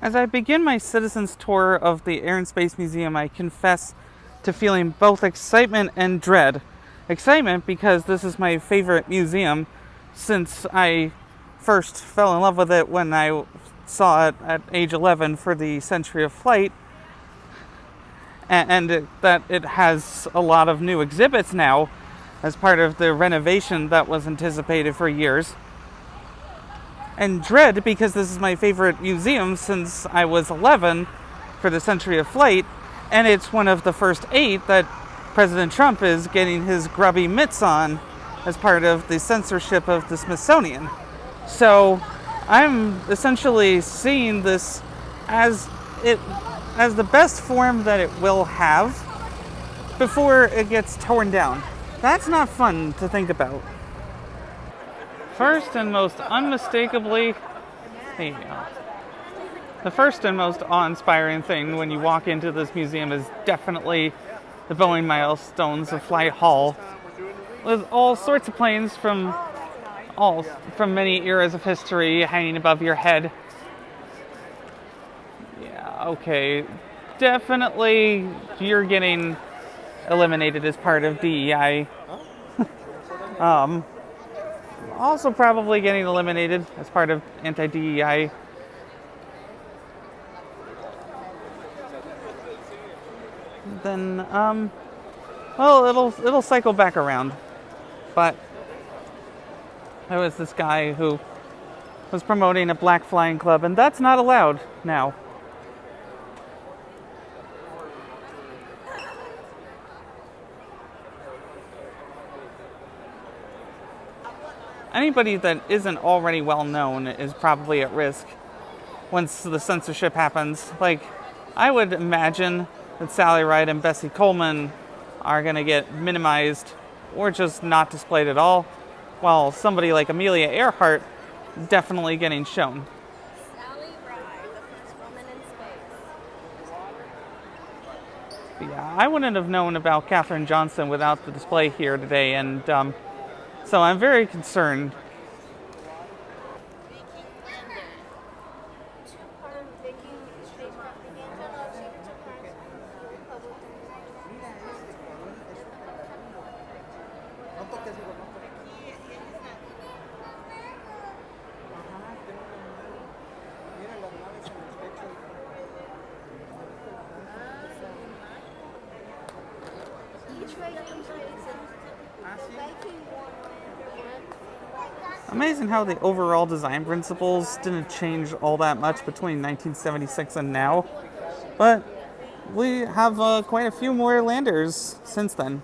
As I begin my citizen's tour of the Air and Space Museum, I confess to feeling both excitement and dread. Excitement because this is my favorite museum since I first fell in love with it when I saw it at age 11 for the Century of Flight, and that it has a lot of new exhibits now as part of the renovation that was anticipated for years. And dread because this is my favorite museum since I was 11 for the Century of Flight, and it's one of the first 8 that President Trump is getting his grubby mitts on as part of the censorship of the Smithsonian. So I'm essentially seeing this as the best form that it will have before it gets torn down. That's not fun to think about. First and most unmistakably, the first and most awe-inspiring thing when you walk into this museum is definitely the Boeing Milestones of Flight Hall, with all sorts of planes from many eras of history hanging above your head. Yeah, okay, definitely you're getting eliminated as part of DEI. Also probably getting eliminated as part of anti-DEI. Then, well, it'll cycle back around. But there was this guy who was promoting a black flying club, and that's not allowed now. Anybody that isn't already well known is probably at risk once the censorship happens. Like, I would imagine that Sally Ride and Bessie Coleman are going to get minimized or just not displayed at all, while somebody like Amelia Earhart definitely getting shown. Sally Ride, the first woman in space. Yeah, I wouldn't have known about Katherine Johnson without the display here today, and so I'm very concerned. Viking lander. 2-part Viking spacecraft began to launch 2 parts in the Republic. Each Viking Amazing how the overall design principles didn't change all that much between 1976 and now, but we have quite a few more landers since then.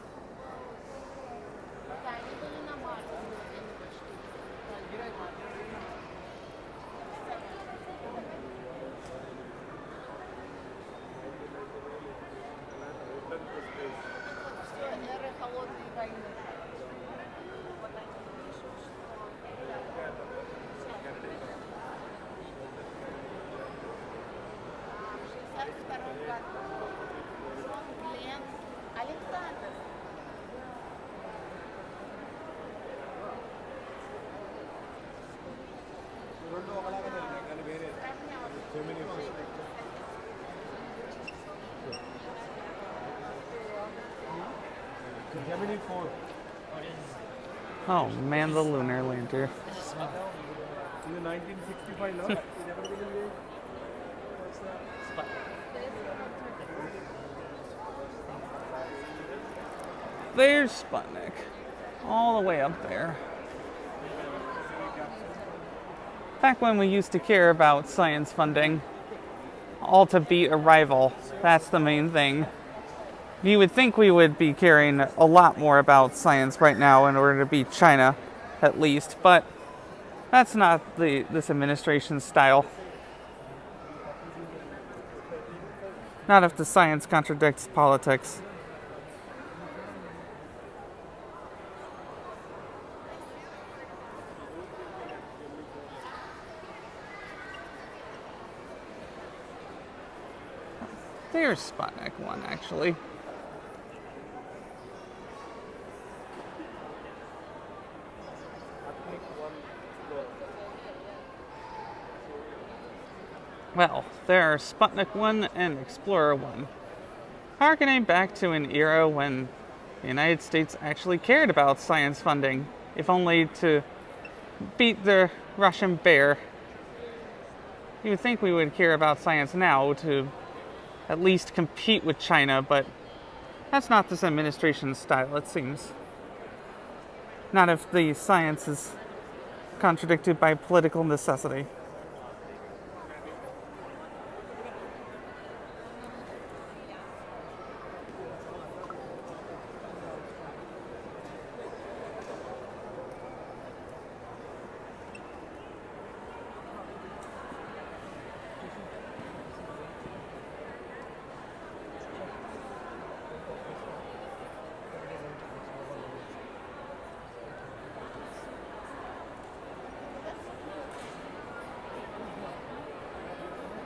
Oh man, the lunar lander. In the 1965 no? There's Sputnik, all the way up there. Back when we used to care about science funding, all to beat a rival, that's the main thing. You would think we would be caring a lot more about science right now in order to beat China, at least, but that's not this administration's style. Not if the science contradicts politics. There's Sputnik 1, actually. Well, there are Sputnik 1 and Explorer 1, harkening back to an era when the United States actually cared about science funding, if only to beat the Russian bear. You would think we would care about science now to at least compete with China, but that's not this administration's style, it seems. Not if the science is contradicted by political necessity.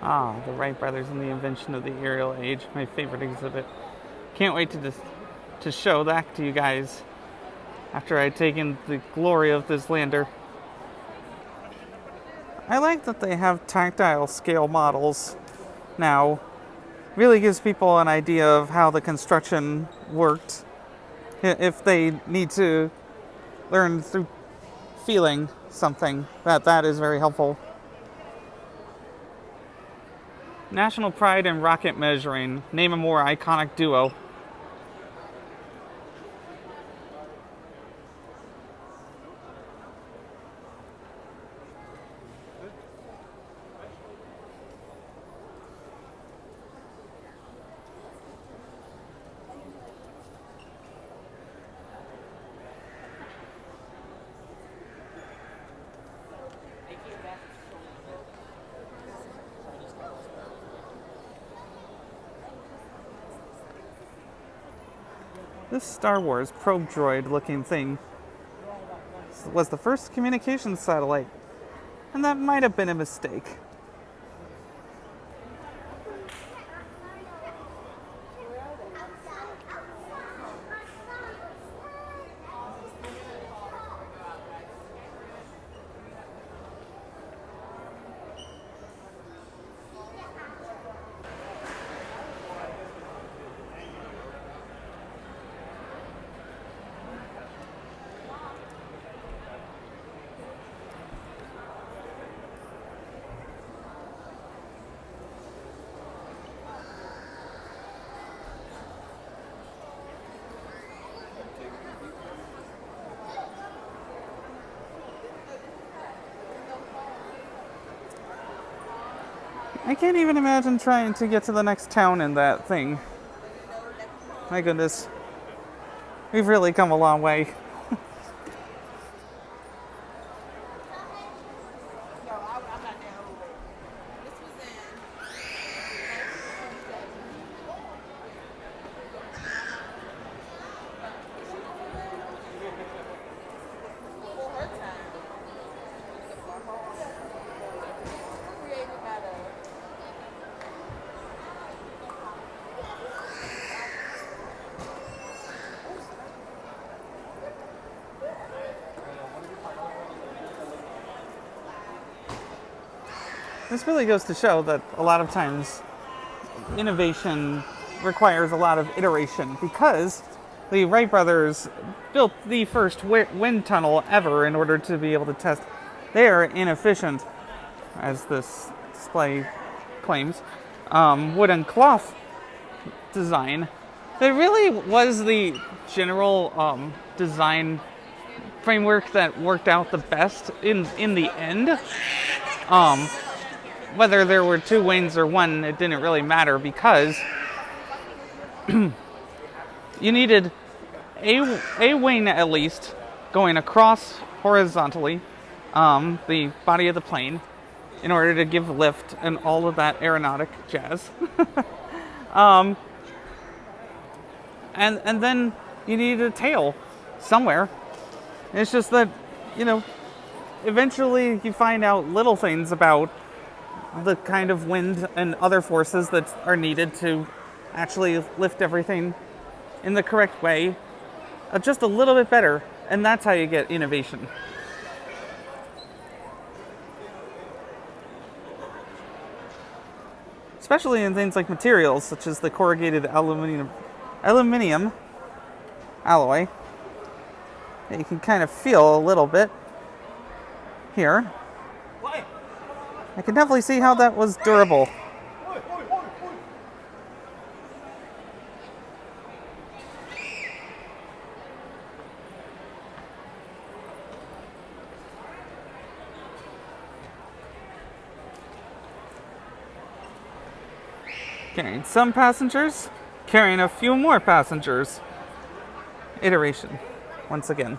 Ah, the Wright brothers and the invention of the aerial age, my favorite exhibit. Can't wait to show that to you guys after I've taken the glory of this lander. I like that they have tactile scale models now. Really gives people an idea of how the construction worked if they need to learn through feeling something. That is very helpful. National pride in rocket measuring. Name a more iconic duo. This Star Wars probe droid looking thing was the first communications satellite, and that might have been a mistake. I can't even imagine trying to get to the next town in that thing. My goodness. We've really come a long way. This really goes to show that a lot of times innovation requires a lot of iteration, because the Wright brothers built the first wind tunnel ever in order to be able to test their inefficient, as this display claims, wooden cloth design. That really was the general design framework that worked out the best in the end. Whether there were two wings or one, it didn't really matter, because you needed a wing at least going across horizontally the body of the plane in order to give lift and all of that aeronautic jazz. And then you needed a tail somewhere. It's just that, eventually you find out little things about the kind of wind and other forces that are needed to actually lift everything in the correct way, just a little bit better, and that's how you get innovation. especially in things like materials, such as the corrugated aluminium alloy. That you can kind of feel a little bit here. I can definitely see how that was durable. Carrying some passengers, carrying a few more passengers. Iteration, once again.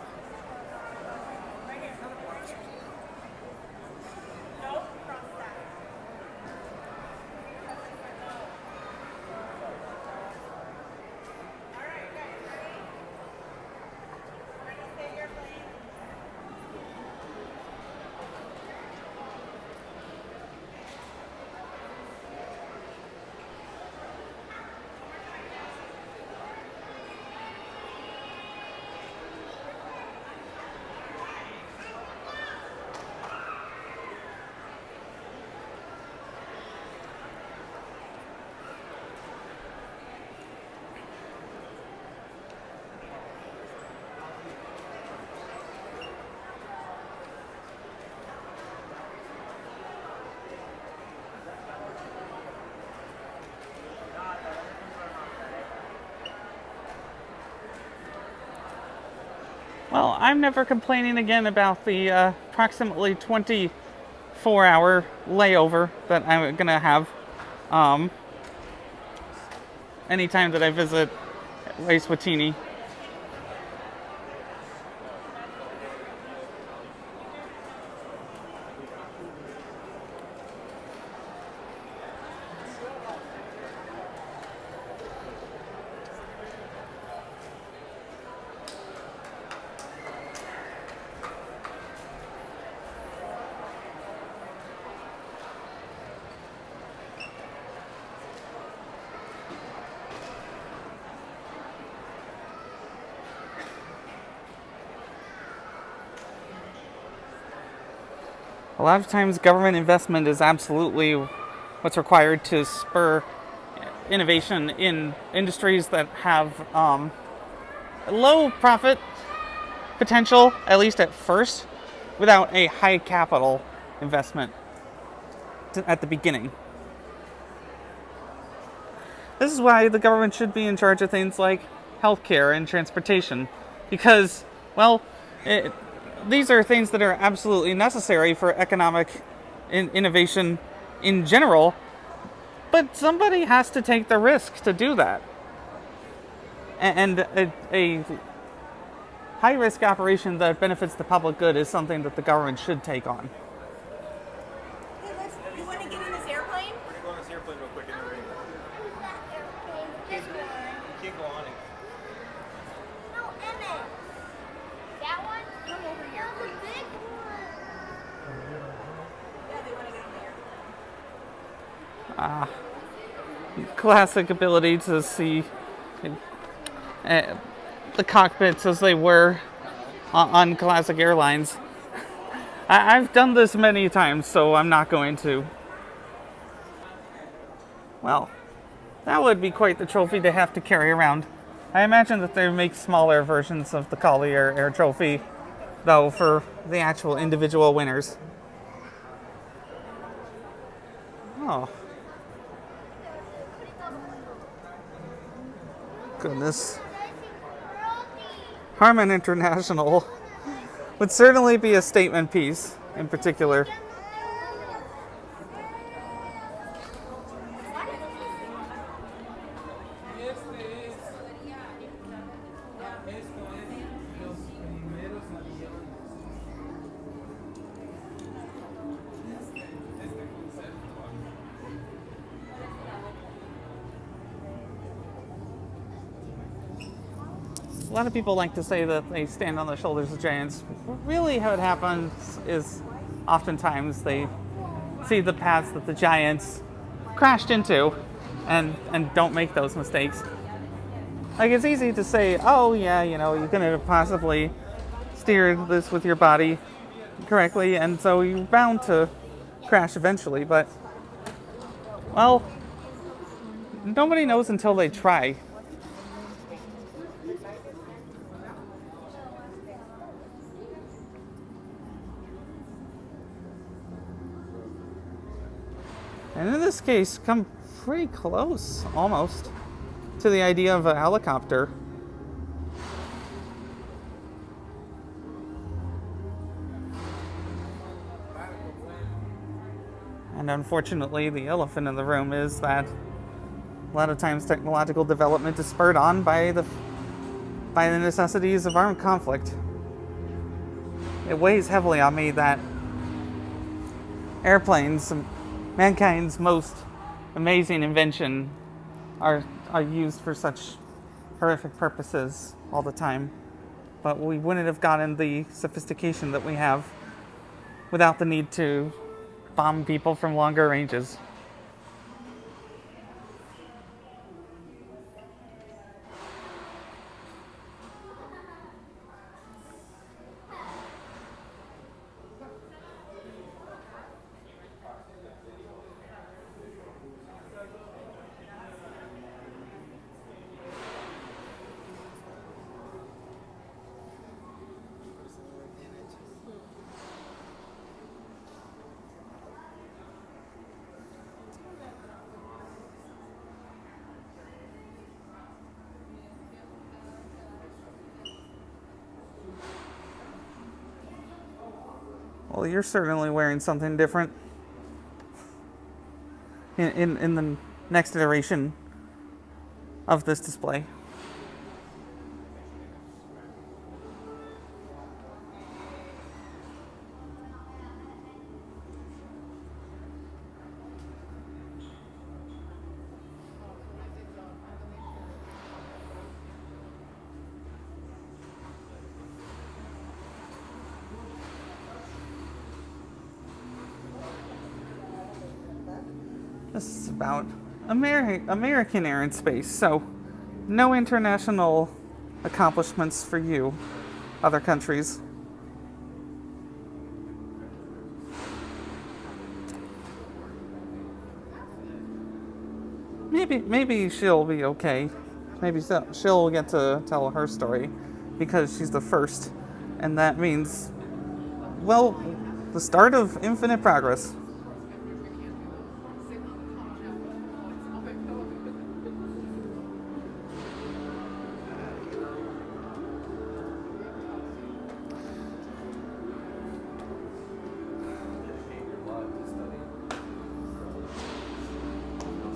Well, I'm never complaining again about the approximately 24-hour layover that I'm going to have anytime that I visit Eswatini. A lot of times government investment is absolutely what's required to spur innovation in industries that have low profit potential, at least at first, without a high capital investment at the beginning. This is why the government should be in charge of things like healthcare and transportation, because, well, these are things that are absolutely necessary for economic innovation in general, but somebody has to take the risk to do that. And a high-risk operation that benefits the public good is something that the government should take on. Hey, you want to get in this airplane? We're going to go on this airplane real quick anyway. That airplane. This one. You can't go on it. No, Emmett. That one? Come over here. No, the big one. Yeah, they want to get on the airplane. Classic ability to see the cockpits as they were on classic airlines. I've done this many times, so I'm not going to. Well, that would be quite the trophy to have to carry around. I imagine that they make smaller versions of the Collier Air Trophy, though, for the actual individual winners. Oh. Goodness. Harman International would certainly be a statement piece in particular. A lot of people like to say that they stand on the shoulders of giants. Really, how it happens is oftentimes they see the paths that the giants crashed into and don't make those mistakes. Like, it's easy to say, oh yeah, you know, you're going to possibly steer this with your body correctly, and so you're bound to crash eventually, but, well, nobody knows until they try. And in this case, come pretty close, almost, to the idea of a helicopter. And unfortunately, the elephant in the room is that a lot of times technological development is spurred on by the necessities of armed conflict. It weighs heavily on me that airplanes, mankind's most amazing invention, are used for such horrific purposes all the time. But we wouldn't have gotten the sophistication that we have without the need to bomb people from longer ranges. Well, you're certainly wearing something different in the next iteration of this display. This is about American air and space, so no international accomplishments for you, other countries. Maybe she'll be okay. Maybe she'll get to tell her story because she's the first, and that means, well, the start of infinite progress.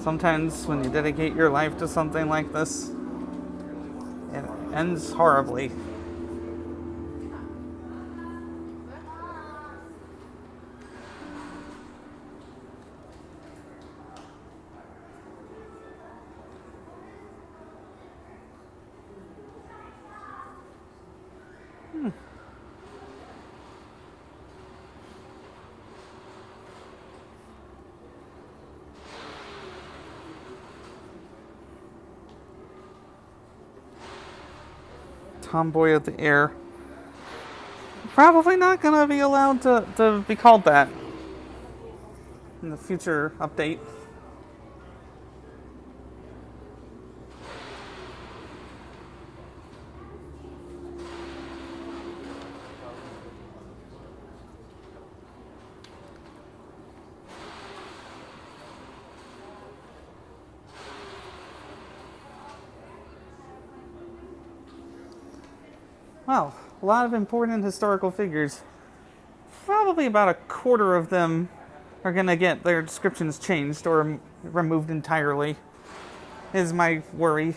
Sometimes when you dedicate your life to something like this, it ends horribly. Tomboy of the air. Probably not gonna be allowed to be called that in the future update. Wow, a lot of important historical figures. Probably about a quarter of them are going to get their descriptions changed or removed entirely, is my worry.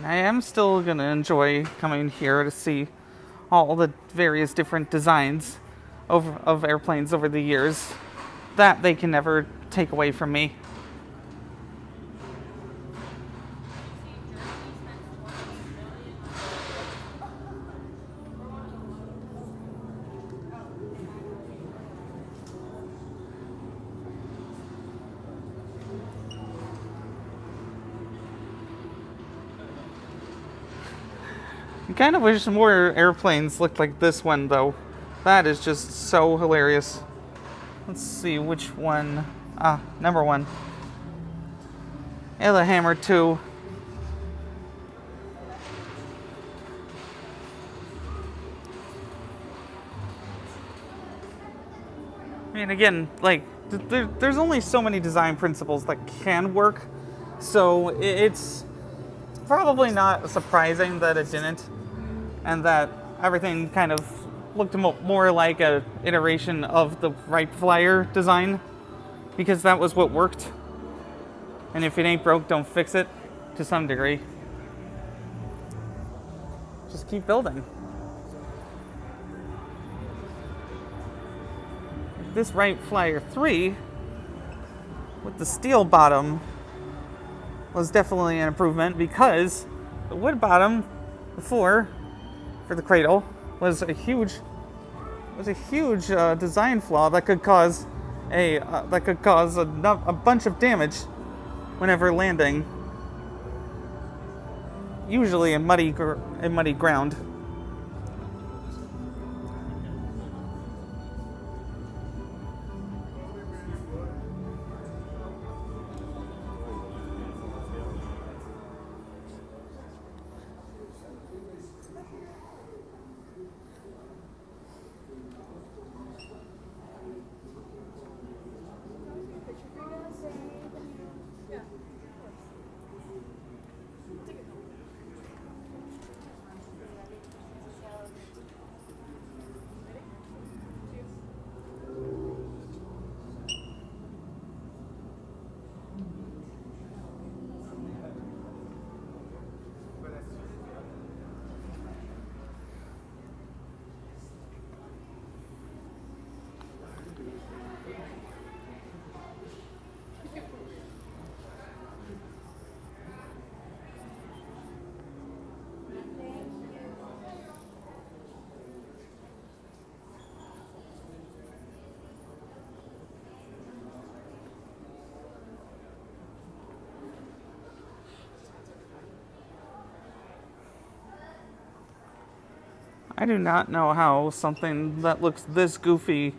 I am still going to enjoy coming here to see all the various different designs of airplanes over the years. That they can never take away from me. I kind of wish more airplanes looked like this one, though. That is just so hilarious. Let's see which one. Number 1. And the Hammer 2. I mean, again, like, there's only so many design principles that can work, so it's probably not surprising that it didn't, and that everything kind of looked more like an iteration of the Wright Flyer design, because that was what worked. And if it ain't broke, don't fix it, to some degree. Just keep building. This Wright Flyer 3, with the steel bottom, was definitely an improvement, because the wood bottom before, for the cradle, was a huge design flaw that could cause a bunch of damage whenever landing, usually in muddy ground. I do not know how something that looks this goofy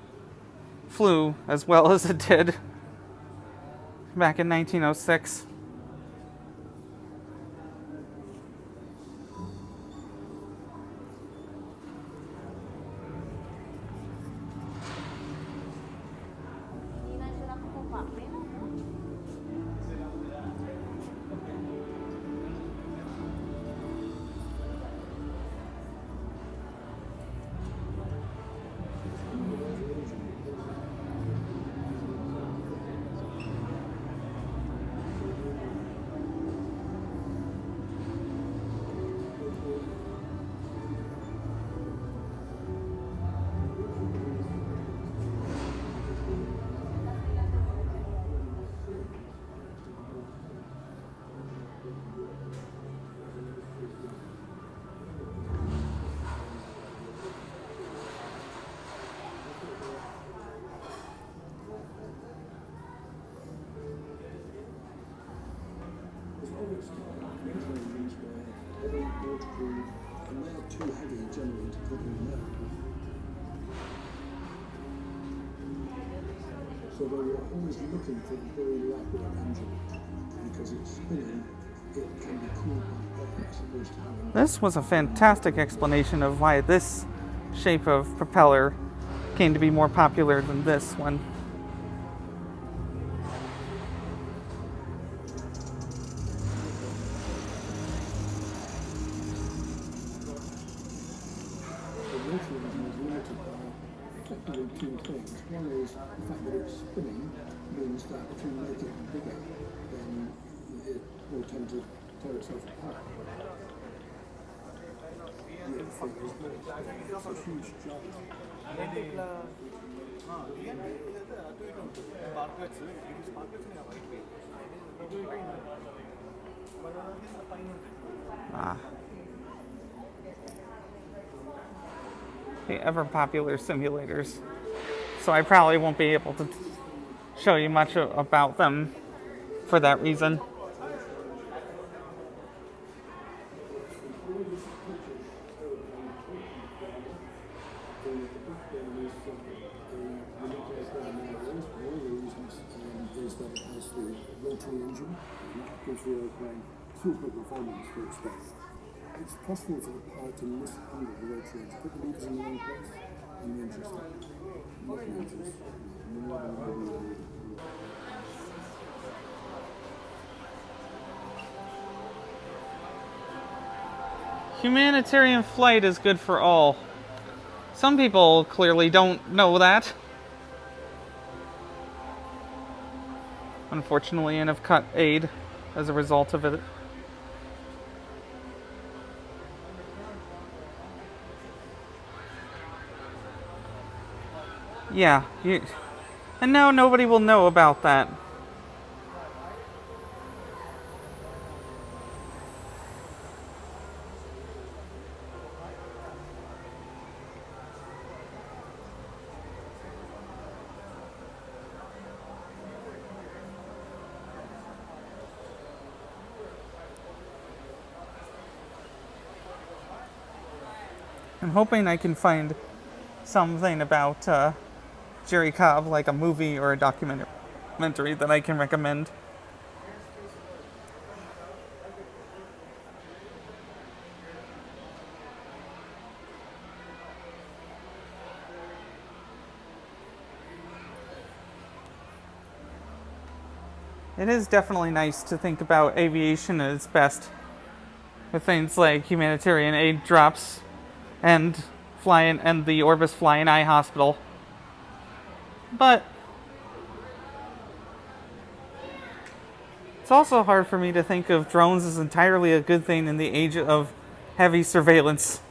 flew as well as it did back in 1906. So they were always looking for the very rapid engine, because it's spinning, it can be cooled by air as opposed to having... This was a fantastic explanation of why this shape of propeller came to be more popular than this one. Two things. One is the fact that it's spinning means that if you make it bigger, then it will tend to tear itself apart. It's a huge job. The ever popular simulators. So I probably won't be able to show you much about them for that reason. engine, and that gives the airplane super performance for its spec. It's possible for the pilot to mishandle the rotary to put the levers in the wrong place, and the engine stops. Humanitarian flight is good for all. Some people clearly don't know that. Unfortunately, and have cut aid as a result of it. Yeah, and now nobody will know about that. I'm hoping I can find something about Jerry Cobb, like a movie or a documentary that I can recommend. It is definitely nice to think about aviation at its best, with things like humanitarian aid drops and the Orbis Flying Eye Hospital. But it's also hard for me to think of drones as entirely a good thing in the age of heavy surveillance.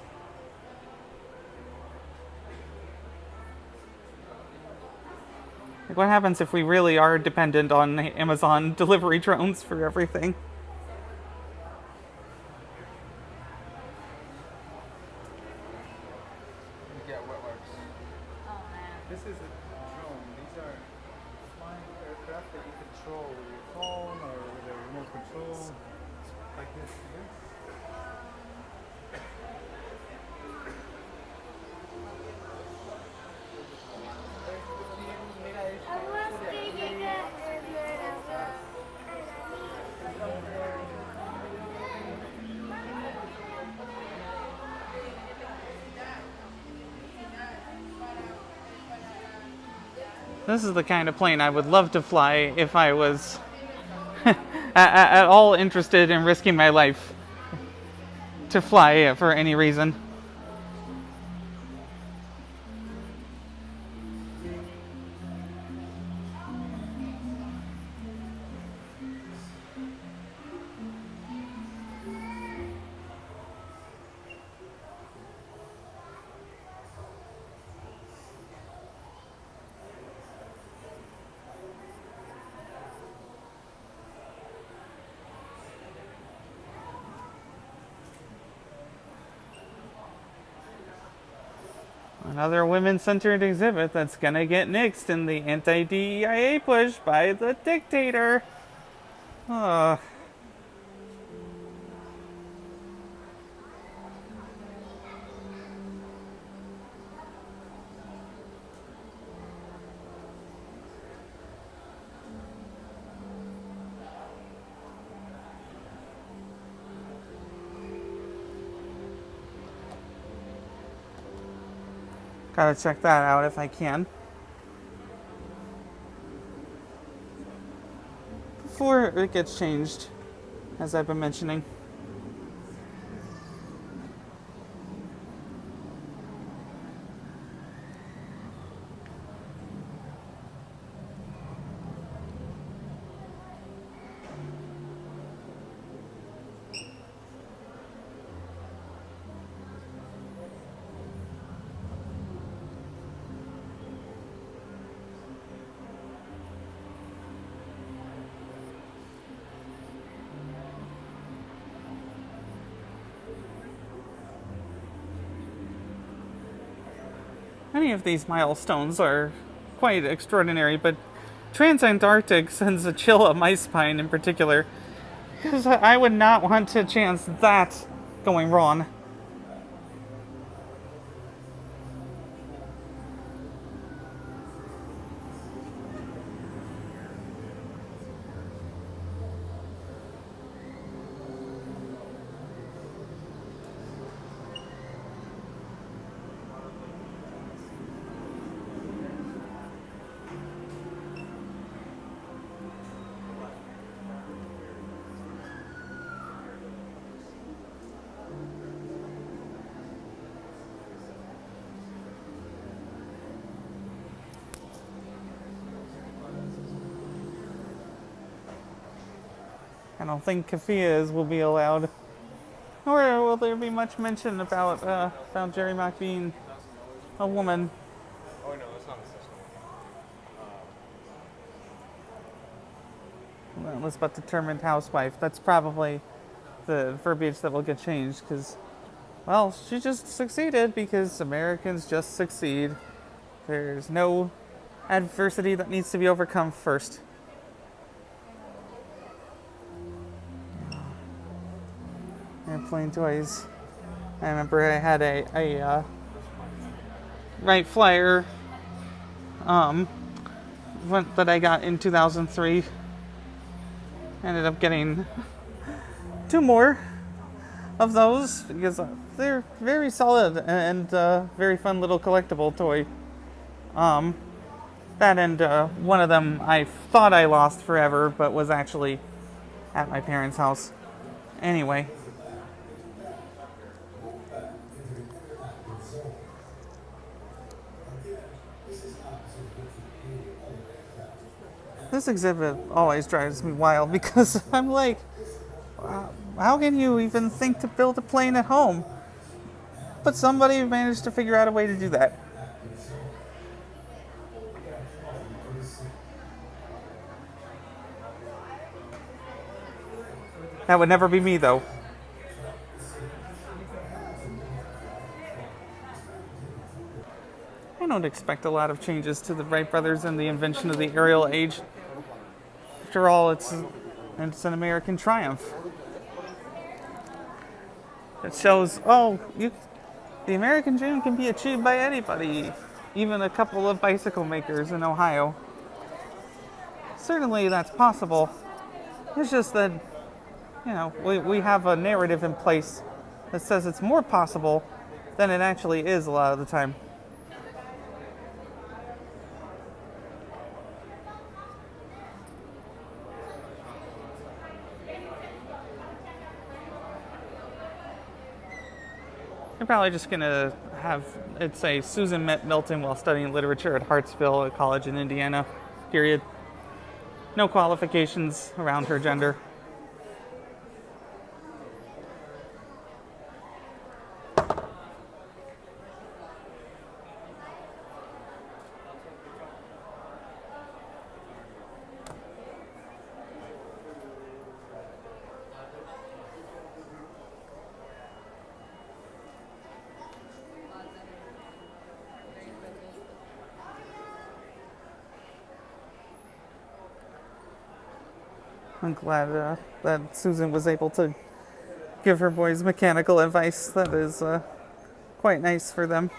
Like, what happens if we really are dependent on Amazon delivery drones for everything? This is a drone. These are flying aircraft that you control with your phone or with a remote control, like this. This is the kind of plane I would love to fly if I was at all interested in risking my life to fly for any reason. Another women-centered exhibit that's gonna get nixed in the anti-DEIA push by the dictator. Ugh. Gotta check that out if I can. Before it gets changed, as I've been mentioning. Many of these milestones are quite extraordinary, but Transantarctic sends a chill up my spine in particular, because I would not want to chance that going wrong. I don't think keffiyehs will be allowed. Nor will there be much mention about Jerry Mock being a woman. Oh no, that's not the system. Unless but determined housewife. That's probably the verbiage that will get changed because, well, she just succeeded because Americans just succeed. There's no adversity that needs to be overcome first. Airplane toys. I remember I had a Wright Flyer that I got in 2003. Ended up getting 2 more of those because they're very solid and very fun little collectible toy. That and one of them I thought I lost forever, but was actually at my parents' house. Anyway. This exhibit always drives me wild because I'm like, how can you even think to build a plane at home? But somebody managed to figure out a way to do that. That would never be me, though. I don't expect a lot of changes to the Wright brothers and the invention of the aerial age. After all, it's an American triumph. It shows, the American dream can be achieved by anybody, even a couple of bicycle makers in Ohio. Certainly that's possible. It's just that, we have a narrative in place that says it's more possible than it actually is a lot of the time. I'm probably just going to have it say Susan met Milton while studying literature at Hartsville, a college in Indiana, period. No qualifications around her gender. I'm glad that Susan was able to give her boys mechanical advice. That is quite nice for them.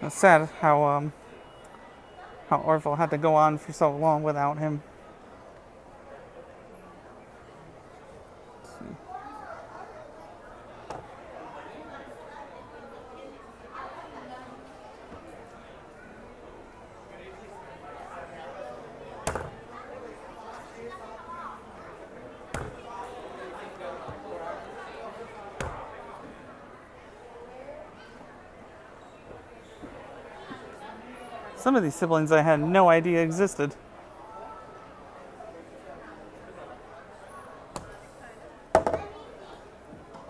It's sad how Orville had to go on for so long without him. Some of these siblings I had no idea existed.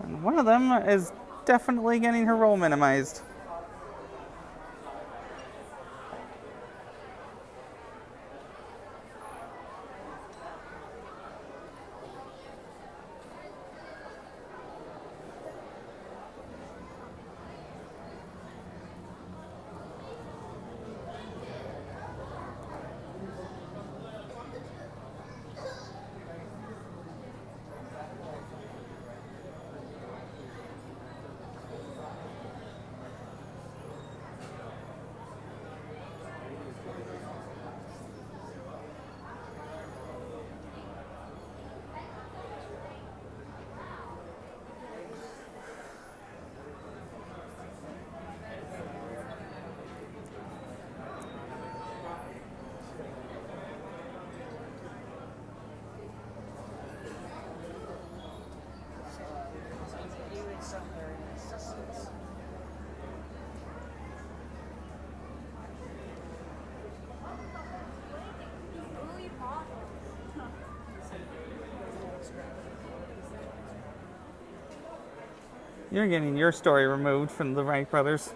And one of them is definitely getting her role minimized. You're getting your story removed from the Wright brothers.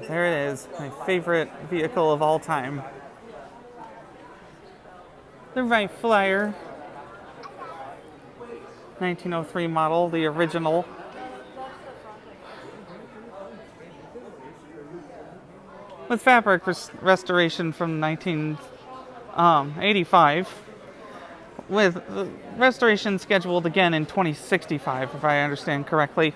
There it is, my favorite vehicle of all time. The Wright Flyer. 1903 model, the original. With fabric restoration from 1985. With restoration scheduled again in 2065, if I understand correctly.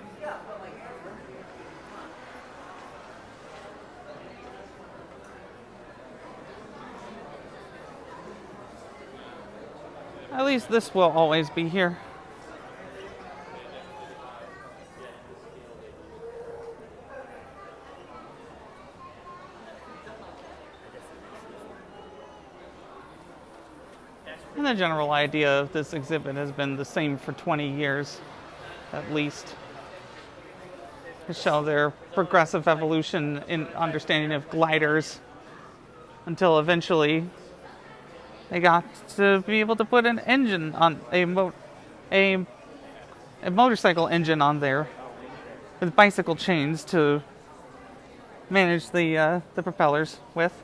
At least this will always be here. And the general idea of this exhibit has been the same for 20 years, at least. To show their progressive evolution in understanding of gliders until eventually they got to be able to put an engine on a motorcycle engine on there with bicycle chains to manage the propellers with.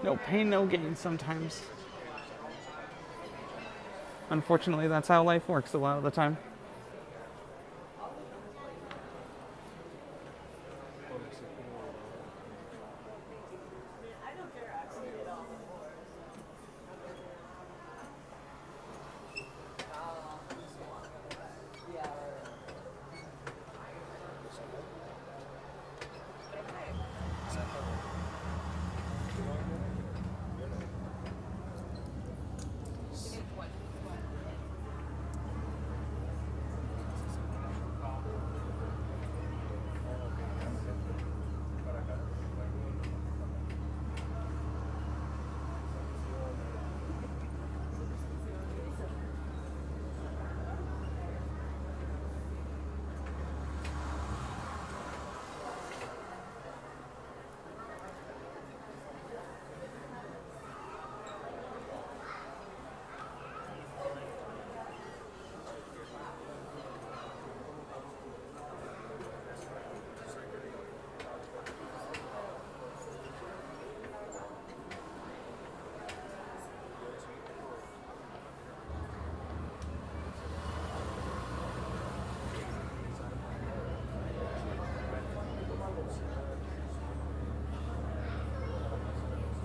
No pain, no gain sometimes. Unfortunately, that's how life works a lot of the time.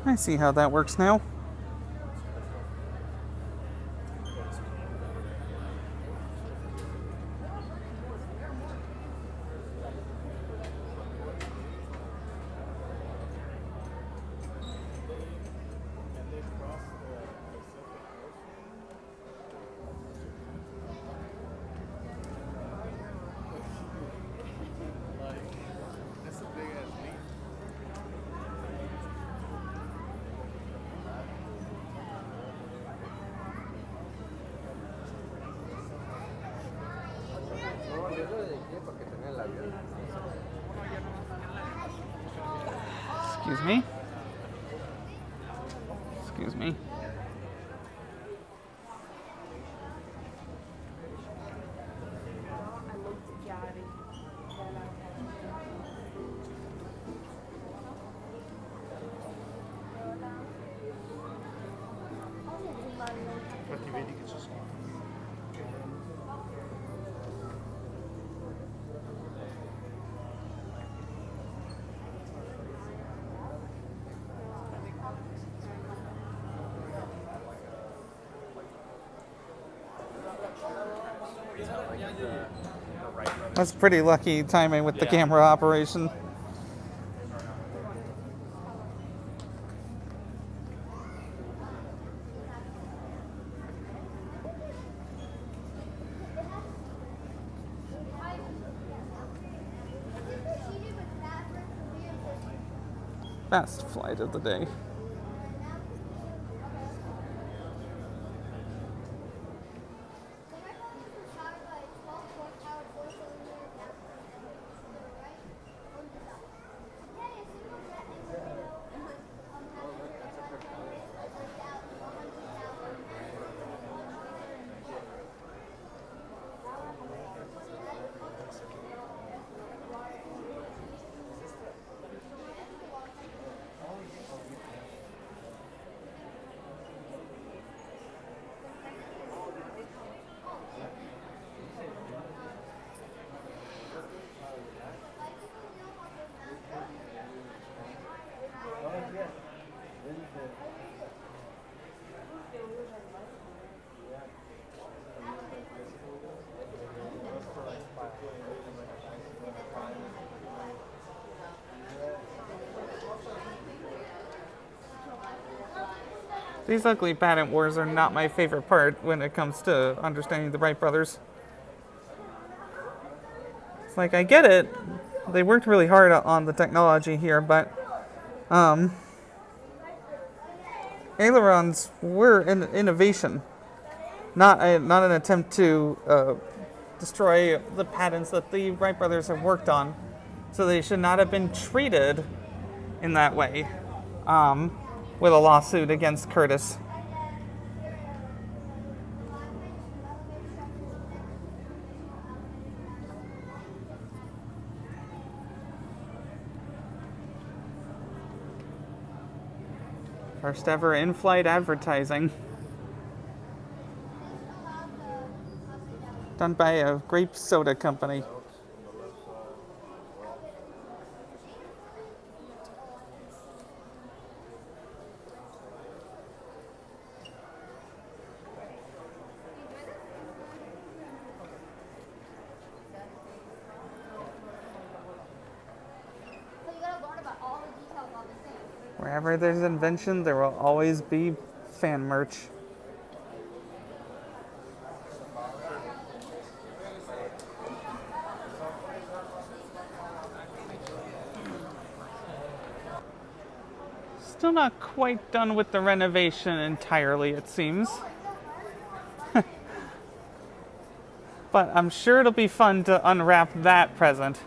I see how that works now. Excuse me. Excuse me. Infatti vedi che ci sono. That's pretty lucky timing with the camera operation. best flight of the day. These ugly patent wars are not my favorite part when it comes to understanding the Wright brothers. It's like, I get it. They worked really hard on the technology here, but ailerons were an innovation, not an attempt to destroy the patents that the Wright brothers have worked on. So they should not have been treated in that way with a lawsuit against Curtis. First ever in-flight advertising. Done by a grape soda company. Wherever there's invention, there will always be fan merch. Still not quite done with the renovation entirely, it seems. But I'm sure it'll be fun to unwrap that present.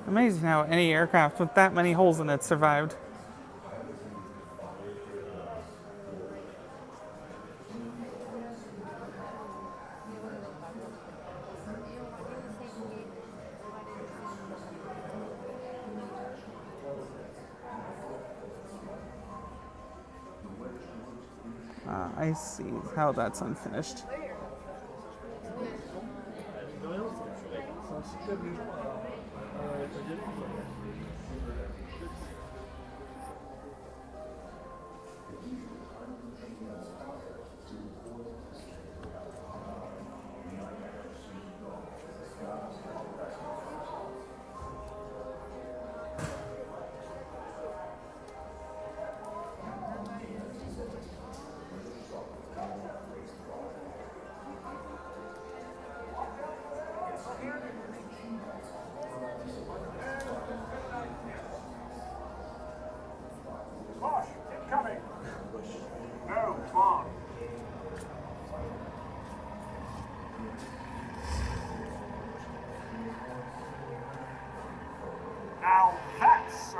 Amazing how any aircraft with that many holes in it survived. I see how that's unfinished.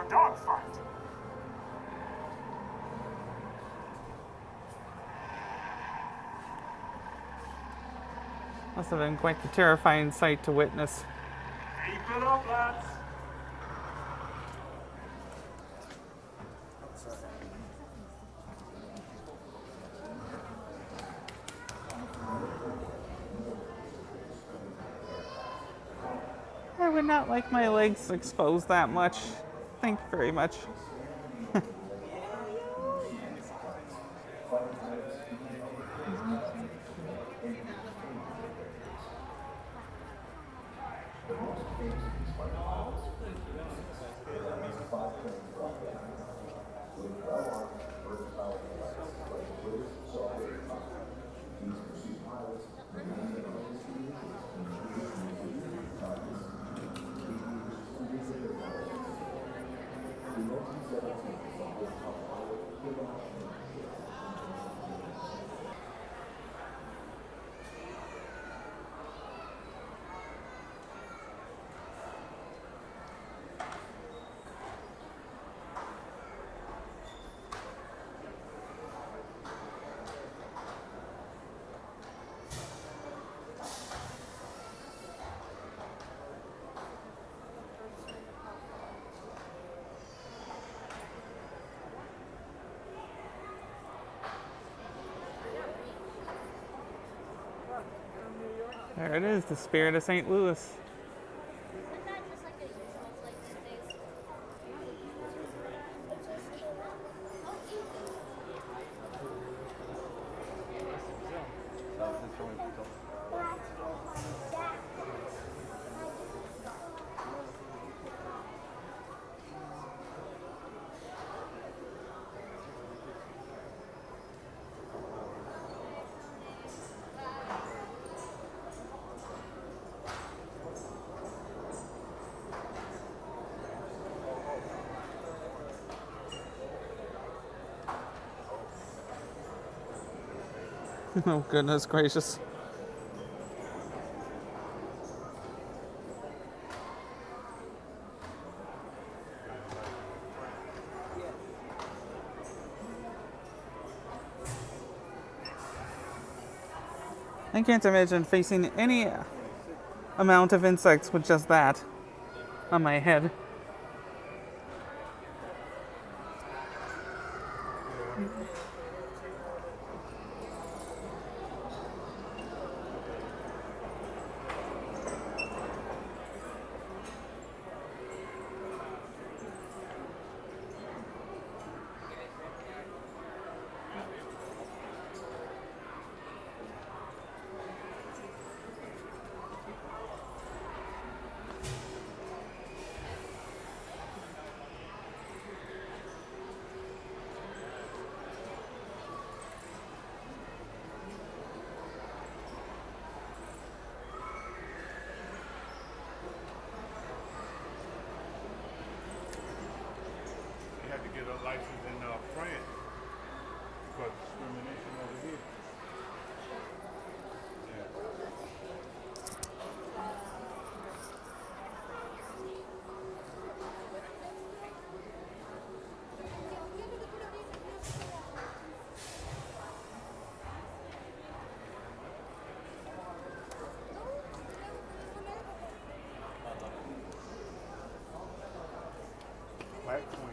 a dogfight. Must have been quite the terrifying sight to witness. Keep it up, lads. I would not like my legs exposed that much. Thank you very much. There it is, the Spirit of St. Louis. Isn't that just like a usual flight these days? Oh, goodness gracious. I can't imagine facing any amount of insects with just that on my head. You had to get a license in France because of discrimination over here. Black Queen.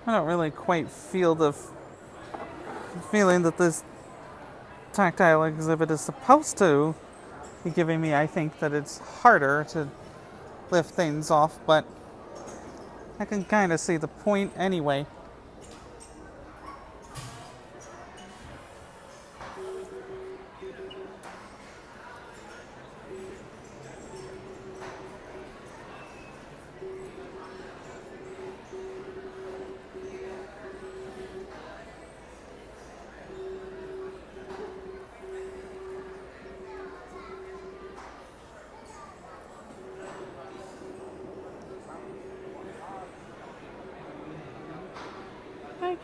I don't really quite feel the feeling that this tactile exhibit is supposed to be giving me. I think that it's harder to lift things off, but I can kind of see the point anyway.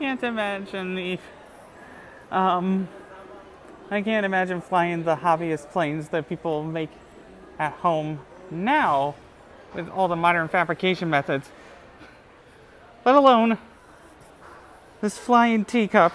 can't imagine I can't imagine flying the hobbyist planes that people make at home now with all the modern fabrication methods. Let alone this flying teacup.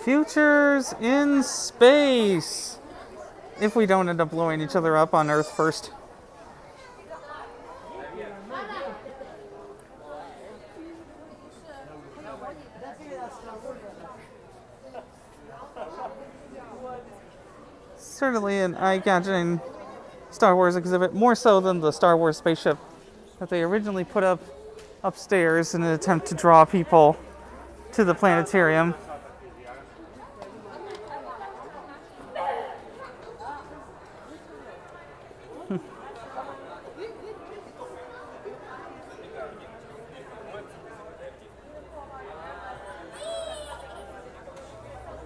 Futures in space. If we don't end up blowing each other up on Earth first. Certainly an eye-catching Star Wars exhibit, more so than the Star Wars spaceship that they originally put up upstairs in an attempt to draw people to the planetarium.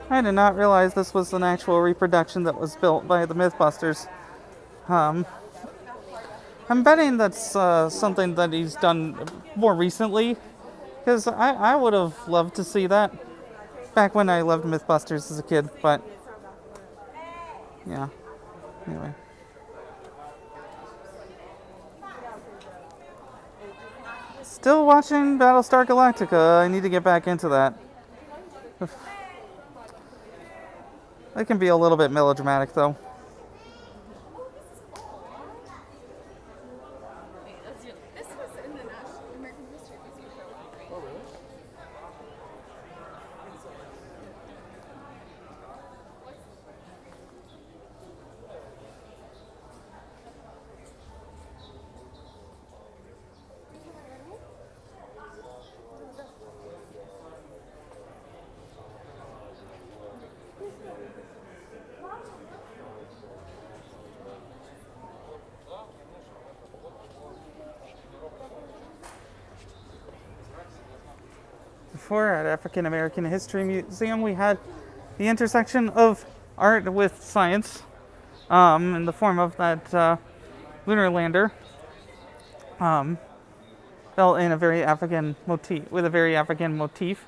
I did not realize this was an actual reproduction that was built by the Mythbusters. I'm betting that's something that he's done more recently, because I would have loved to see that back when I loved Mythbusters as a kid, but yeah, anyway. Still watching Battlestar Galactica. I need to get back into that. It can be a little bit melodramatic, though. This was in the National American History Museum. Oh, really? Before at African American History Museum, we had the intersection of art with science in the form of that lunar lander built in a very African motif, with a very African motif.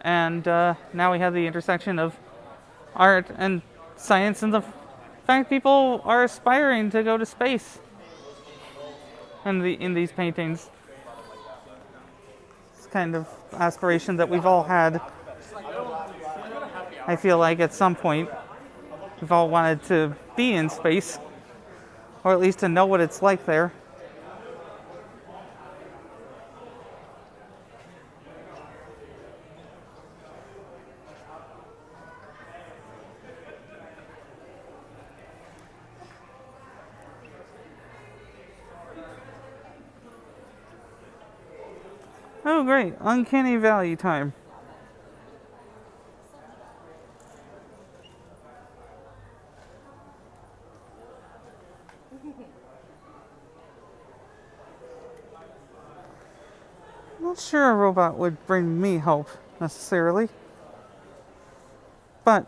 And now we have the intersection of art and science and the fact people are aspiring to go to space in these paintings. It's kind of aspiration that we've all had. I feel like at some point we've all wanted to be in space, or at least to know what it's like there. Oh great, Uncanny Valley time. Not sure a robot would bring me hope, necessarily. But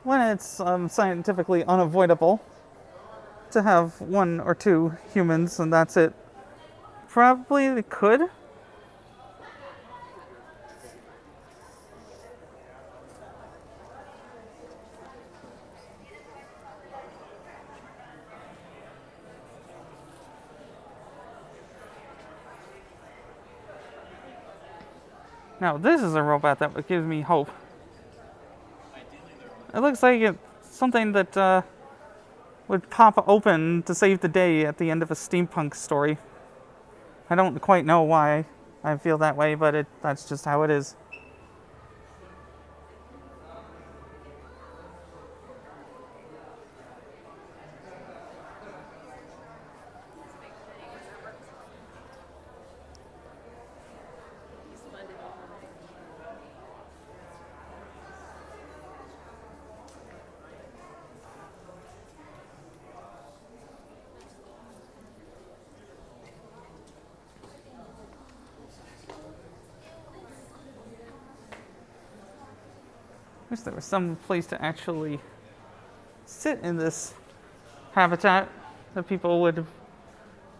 when it's scientifically unavoidable to have one or two humans and that's it, probably they could. Now this is a robot that would give me hope. It looks like it's something that would pop open to save the day at the end of a steampunk story. I don't quite know why I feel that way, but that's just how it is. Wish there was some place to actually sit in this habitat that people would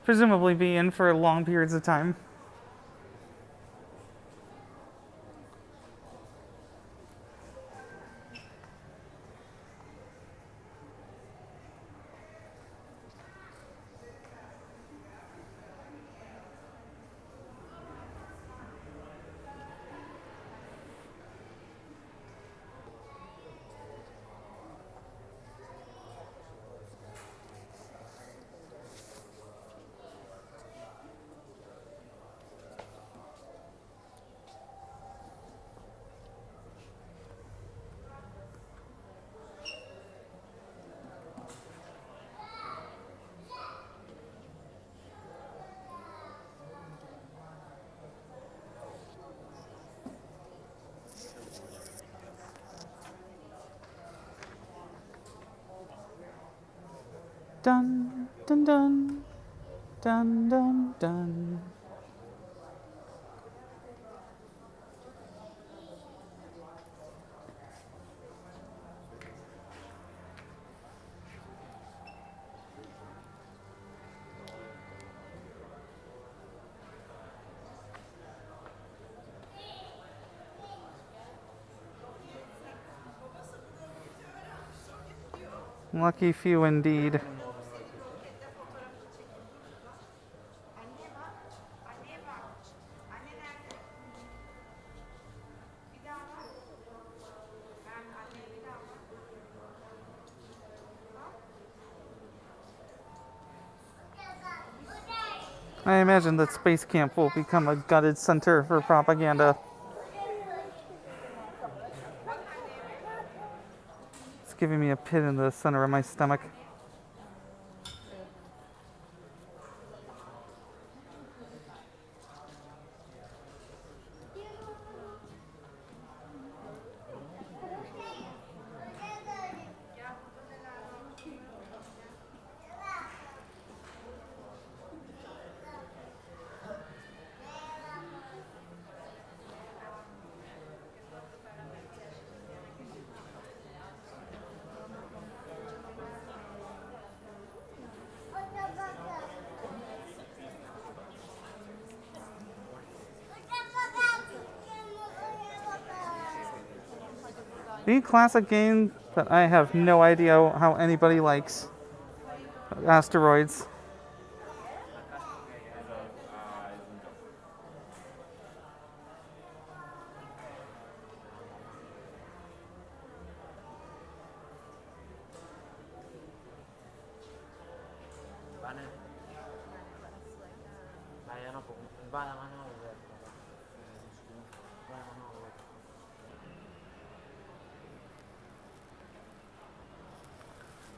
presumably be in for long periods of time. Dun, dun, dun, dun, dun, dun. Lucky few indeed. I imagine that Space Camp will become a gutted center for propaganda. It's giving me a pit in the center of my stomach. The classic game that I have no idea how anybody likes. Asteroids.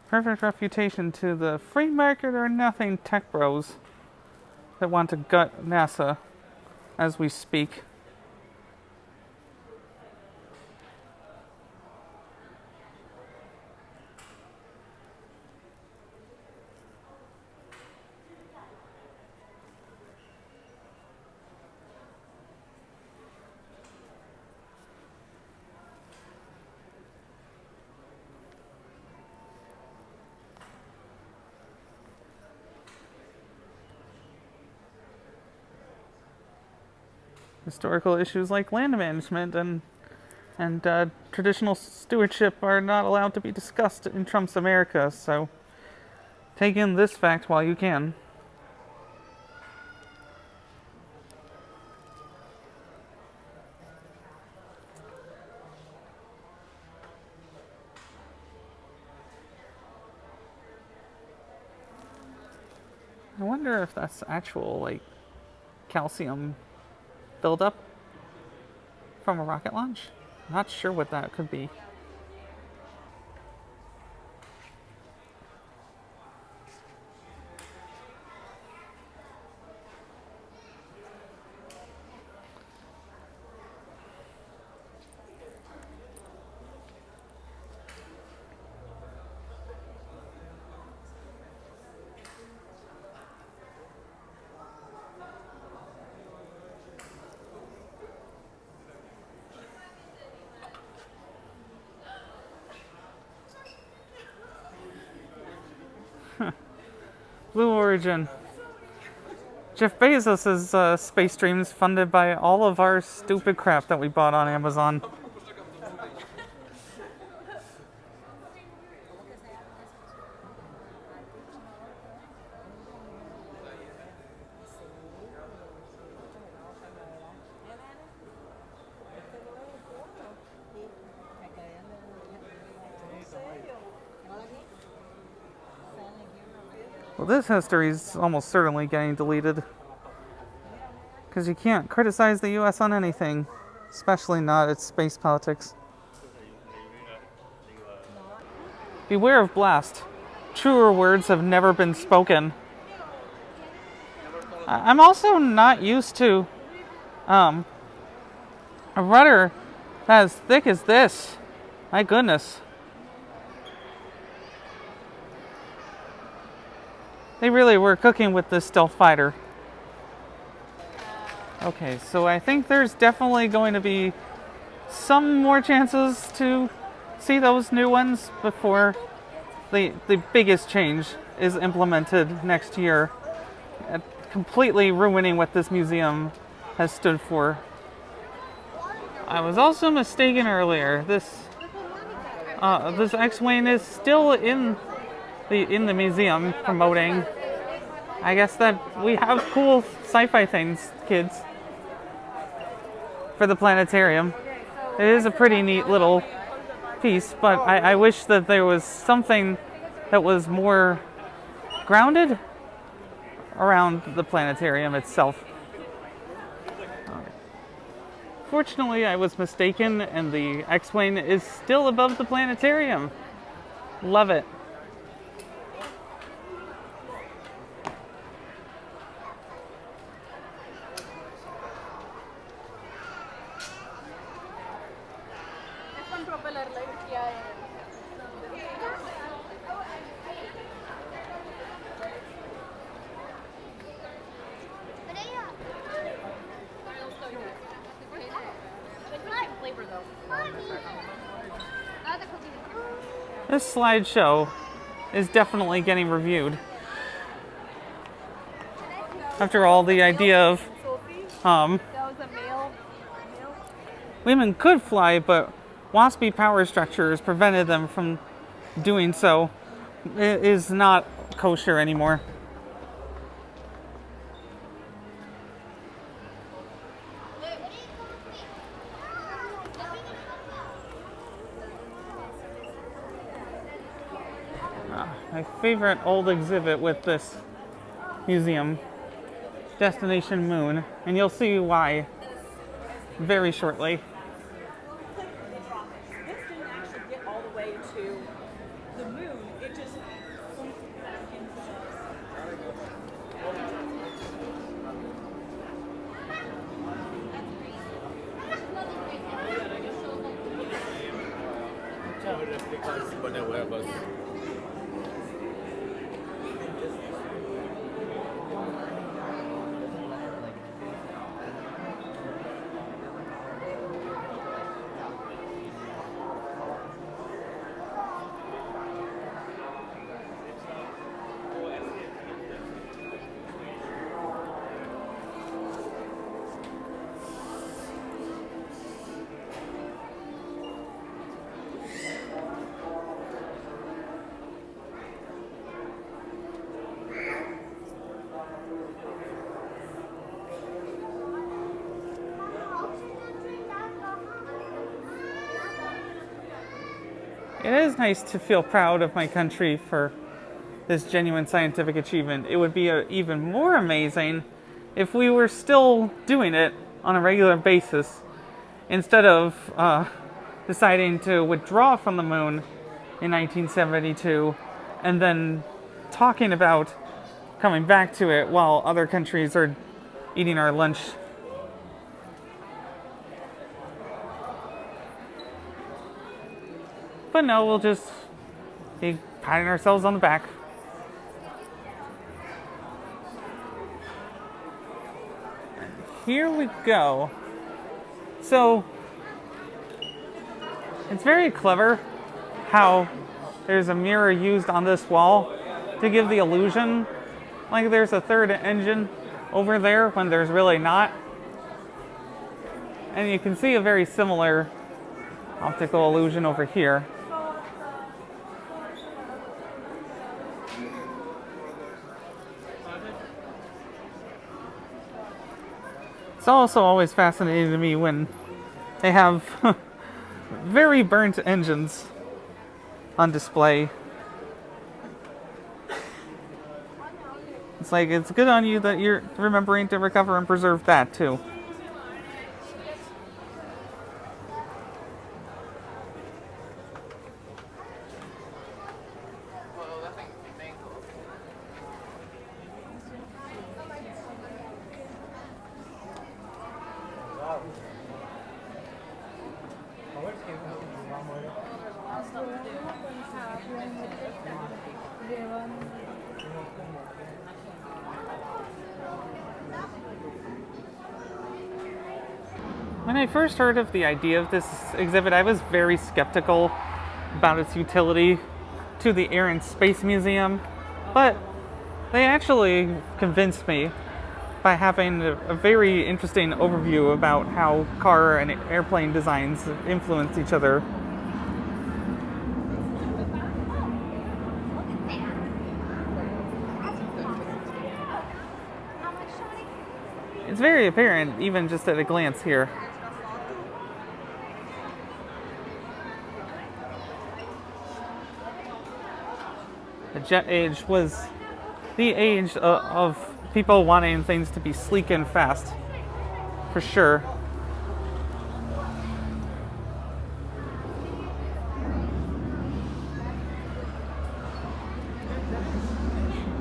Perfect refutation to the free market or nothing tech bros that want to gut NASA as we speak. Historical issues like land management and traditional stewardship are not allowed to be discussed in Trump's America, so take in this fact while you can. I wonder if that's actual, like, calcium buildup from a rocket launch. Not sure what that could be. Blue Origin. Jeff Bezos' space dreams funded by all of our stupid crap that we bought on Amazon. Well, this history is almost certainly getting deleted. Because you can't criticize the US on anything, especially not its space politics. Beware of blast. Truer words have never been spoken. I'm also not used to a rudder as thick as this. My goodness. They really were cooking with this stealth fighter. Okay, so I think there's definitely going to be some more chances to see those new ones before the biggest change is implemented next year, completely ruining what this museum has stood for. I was also mistaken earlier. This X-wing is still in the museum promoting. I guess that we have cool sci-fi things, kids, for the planetarium. It is a pretty neat little piece, but I wish that there was something that was more grounded around the planetarium itself. Fortunately, I was mistaken, and the X-wing is still above the planetarium. Love it. This slideshow is definitely getting reviewed. After all, the idea of women could fly, but waspy power structures prevented them from doing so. It is not kosher anymore. My favorite old exhibit with this museum, Destination Moon, and you'll see why very shortly. This didn't actually get all the way to the moon. It just went back into It is nice to feel proud of my country for this genuine scientific achievement. It would be even more amazing if we were still doing it on a regular basis instead of deciding to withdraw from the moon in 1972 and then talking about coming back to it while other countries are eating our lunch. But no, we'll just be patting ourselves on the back. Here we go. So, it's very clever how there's a mirror used on this wall to give the illusion like there's a third engine over there when there's really not. And you can see a very similar optical illusion over here. It's also always fascinating to me when they have very burnt engines on display. It's like, it's good on you that you're remembering to recover and preserve that too. When I first heard of the idea of this exhibit, I was very skeptical about its utility to the Air and Space Museum, but they actually convinced me by having a very interesting overview about how car and airplane designs influence each other. It's very apparent, even just at a glance here. The jet age was the age of people wanting things to be sleek and fast, for sure.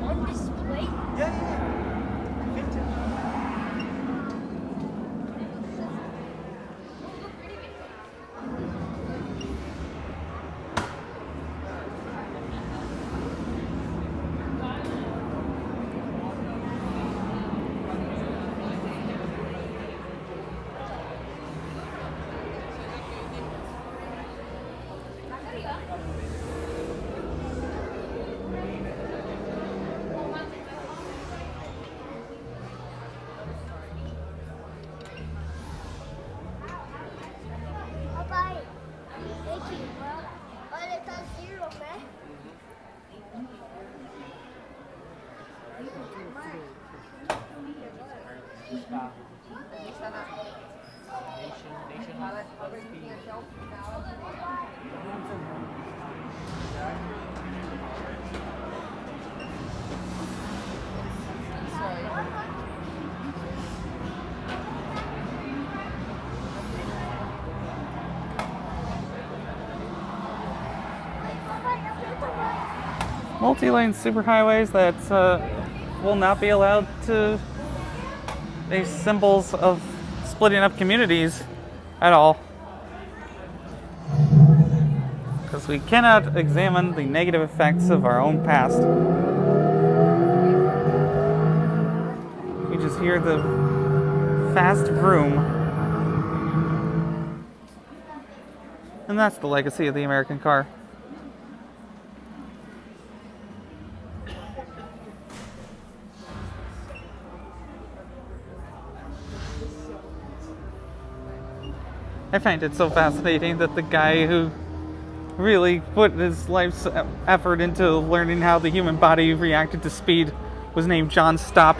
On display? Papai, aqui, olha, tá zero, né? Multi-lane superhighways that will not be allowed to be symbols of splitting up communities at all. Because we cannot examine the negative effects of our own past. We just hear the fast vroom. And that's the legacy of the American car. I find it so fascinating that the guy who really put his life's effort into learning how the human body reacted to speed was named John Stopp.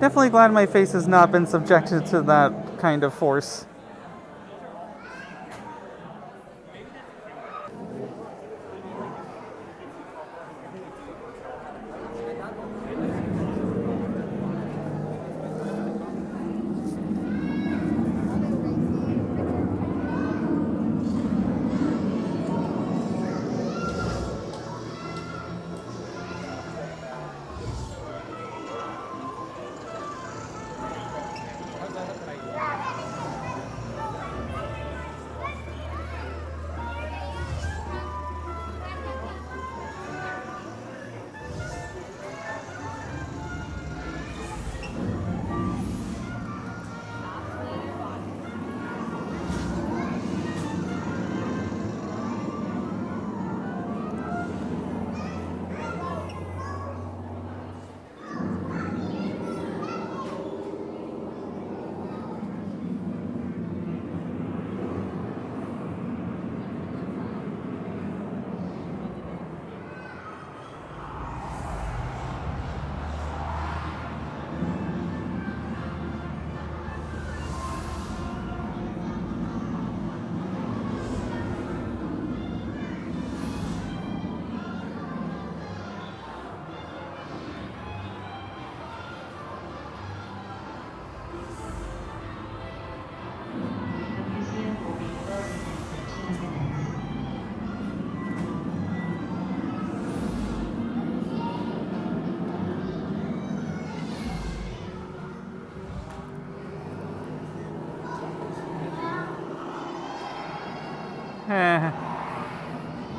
Definitely glad my face has not been subjected to that kind of force.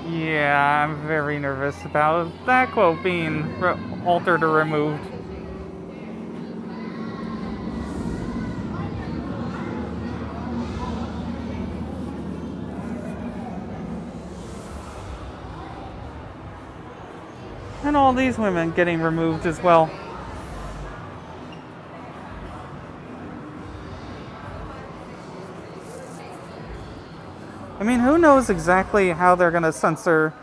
Yeah, I'm very nervous about that quote being altered or removed. And all these women getting removed as well. I mean, who knows exactly how they're going to censor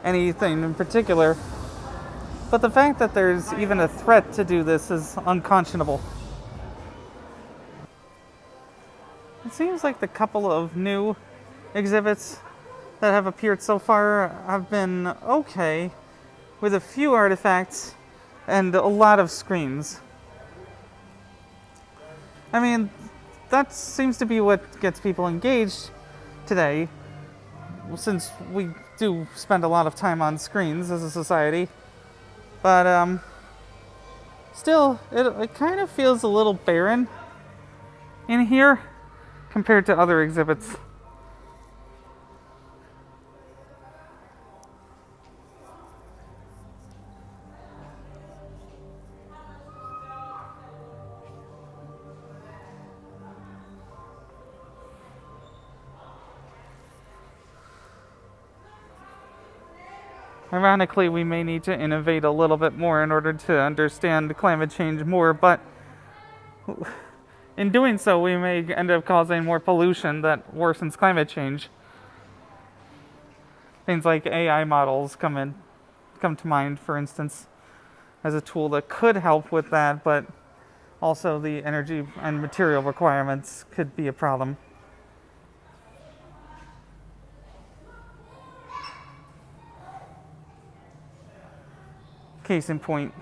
anything in particular, but the fact that there's even a threat to do this is unconscionable. It seems like the couple of new exhibits that have appeared so far have been okay, with a few artifacts and a lot of screens. I mean, that seems to be what gets people engaged today, since we do spend a lot of time on screens as a society. But still, it kind of feels a little barren in here compared to other exhibits. Ironically, we may need to innovate a little bit more in order to understand climate change more, but in doing so, we may end up causing more pollution that worsens climate change. Things like AI models come to mind, for instance, as a tool that could help with that, but also the energy and material requirements could be a problem. Case in point.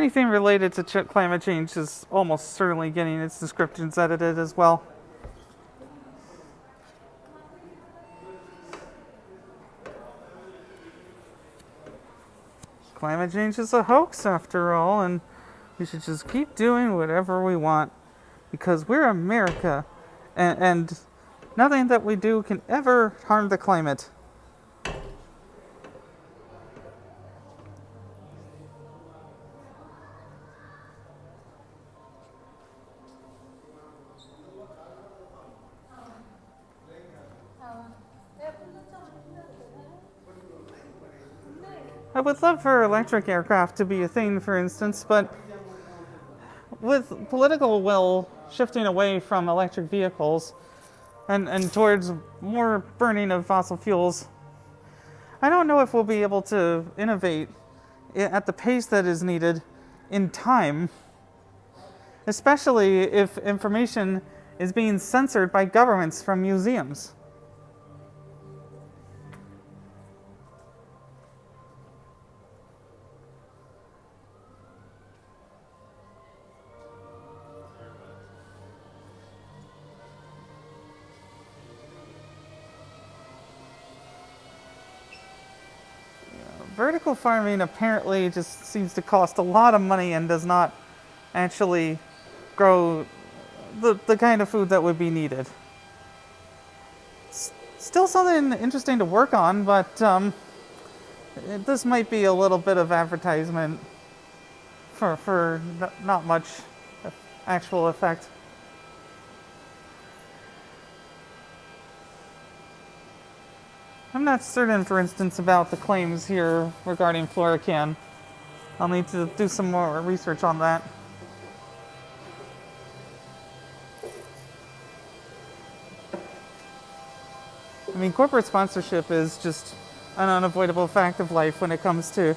anything related to climate change is almost certainly getting its descriptions edited as well. Climate change is a hoax after all, and we should just keep doing whatever we want because we're America, and nothing that we do can ever harm the climate. I would love for electric aircraft to be a thing, for instance, but with political will shifting away from electric vehicles and towards more burning of fossil fuels, I don't know if we'll be able to innovate at the pace that is needed in time, especially if information is being censored by governments from museums. Vertical farming apparently just seems to cost a lot of money and does not actually grow the kind of food that would be needed. Still something interesting to work on, but this might be a little bit of advertisement for not much actual effect. I'm not certain, for instance, about the claims here regarding Florican. I'll need to do some more research on that. I mean, corporate sponsorship is just an unavoidable fact of life when it comes to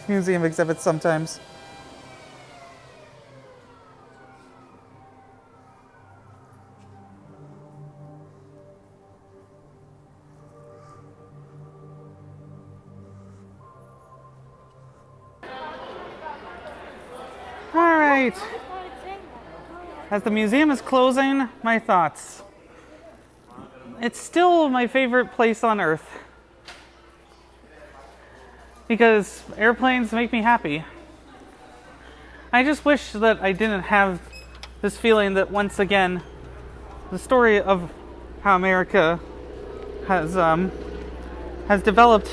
museum exhibits sometimes. Alright, as the museum is closing, my thoughts. It's still my favorite place on Earth because airplanes make me happy. I just wish that I didn't have this feeling that once again the story of how America has developed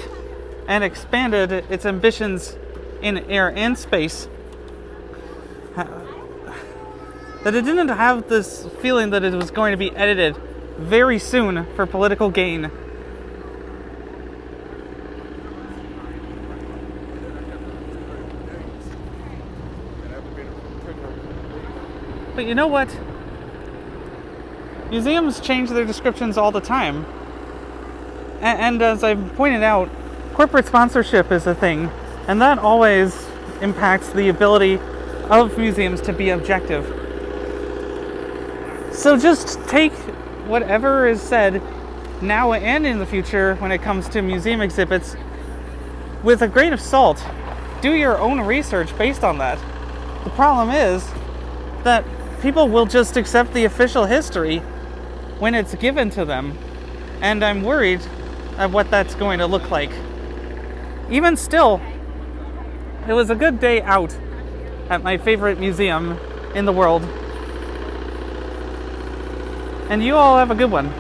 and expanded its ambitions in air and space, that it didn't have this feeling that it was going to be edited very soon for political gain. But you know what? Museums change their descriptions all the time. And as I pointed out, corporate sponsorship is a thing, and that always impacts the ability of museums to be objective. So just take whatever is said now and in the future when it comes to museum exhibits with a grain of salt. Do your own research based on that. The problem is that people will just accept the official history when it's given to them, and I'm worried at what that's going to look like. Even still, it was a good day out at my favorite museum in the world. And you all have a good one.